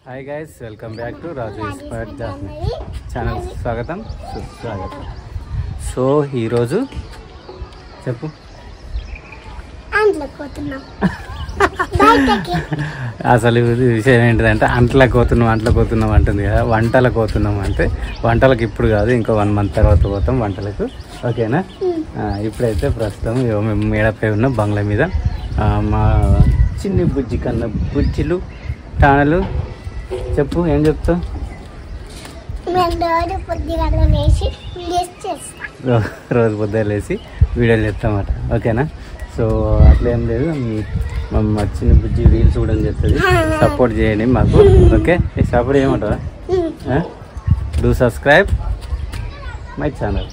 Hi guys, welcome back to Raju inspired channel. స్వాగతం, సుస్వాగతం. So ఈరోజు చెప్పు అసలు విషయం ఏంటిదంటే అంట్లకు పోతున్నాం అంటుంది కదా. వంటలకు పోతున్నాం అంటే వంటలకు ఇప్పుడు కాదు, ఇంకో 1 month తర్వాత పోతాం వంటలకు. ఓకేనా? ఇప్పుడైతే ప్రస్తుతం మేము మేడపై ఉన్న బంగ్లా మీద మా చిన్ని బుజ్జి కన్నా బుజ్జిలు టానలు. చెప్పు, ఏం చెప్తావు? రోజు పొద్దున్న లేసి వీడియోలు చేస్తామట. ఓకేనా? సో అట్లా ఏం లేదు, మా చిన్న బుజ్జి రీల్స్ కూడా చేస్తుంది. సపోర్ట్ చేయండి మాకు. ఓకే, సపోర్ట్ చేయమంటారా? Do subscribe my channel.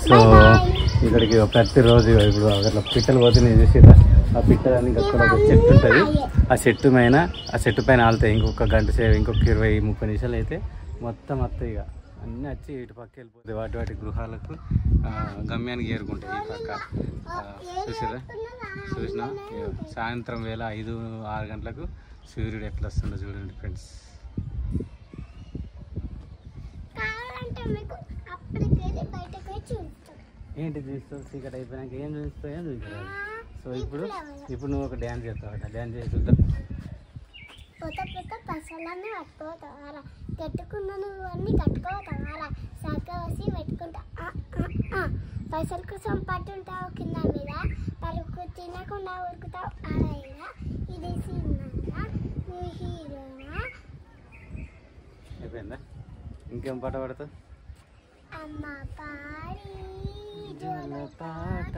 So ఇక్కడికి ప్రతిరోజు ఇప్పుడు అట్లా పిట్టలు పోతున్నాయి చూసిరా. ఆ పిట్టడానికి అక్కడ ఒక చెట్టు ఉంటుంది. ఆ చెట్టు పైన ఆలుతాయి. ఇంకొక గంట సేపు, ఇంకొక 20-30 నిమిషాలు అయితే మొత్తం వస్తాయి. ఇక అన్నీ వచ్చి ఇటు పక్క వెళ్ళిపోతాయి. వాటి గృహాలకు గమ్యానికి చేరుకుంటాయి. ఈ పక్క చూసినా సాయంత్రం వేళ 5-6 గంటలకు సూర్యుడు ఎట్లా వస్తుండో చూడండి ఫ్రెండ్స్. ఏంటి చూస్తావు? చీకటి అయిపోయినాక ఏం చూస్తావు? ఏం చూస్తావు? సో ఇప్పుడు నువ్వు ఒక డ్యాన్స్ చేస్తావు. డ్యాన్స్ చేసి చూద్దాం. పసలన్నీ కట్టుకోతావారా, కట్టుకున్న నువ్వు అన్నీ కట్టుకోతావారా, సగ వచ్చి పెట్టుకుంటా పైసల కోసం పట్టుంటావు కింద మీద, పలుకు తినకుండా ఉరుకుతావు అలా. ఇది సినిమా, నువ్వు హీరోనా? అయిపోయిందా? ఇంకేం పాట పాడతావు? అమ్మ పాడి పాట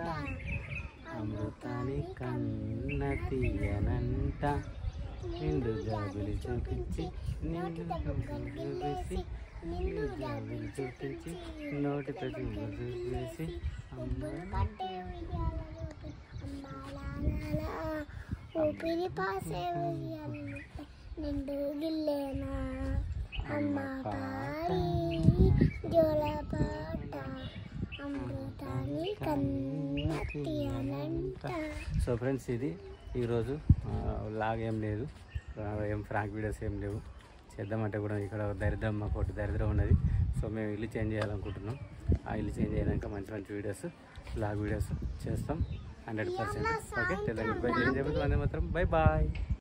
అమృతాని కన్న తీయనంట, నిండు జాబిలి చూపించి నోటితో చూసి ఊపిరి పాసే నిండు గిల్లేనా అమ్మ పాడి జోల పాట అమృతాని కన్న తీయనంట. సో ఫ్రెండ్స్, ఇది ఈరోజు లాగ్ ఏం లేదు, ఏం ఫ్రాంక్ వీడియోస్ ఏం లేవు. చేద్దామంటే కూడా ఇక్కడ దరిద్రం, మాకు ఒకటి దరిద్రం ఉన్నది. సో మేము ఇల్లు చేంజ్ చేయాలనుకుంటున్నాం. ఆ ఇల్లు చేంజ్ చేయడానికి మంచి వీడియోస్, లాగ్ వీడియోస్ చేస్తాం 100%. ఓకే, తెలంగాణ మాత్రం బై బాయ్.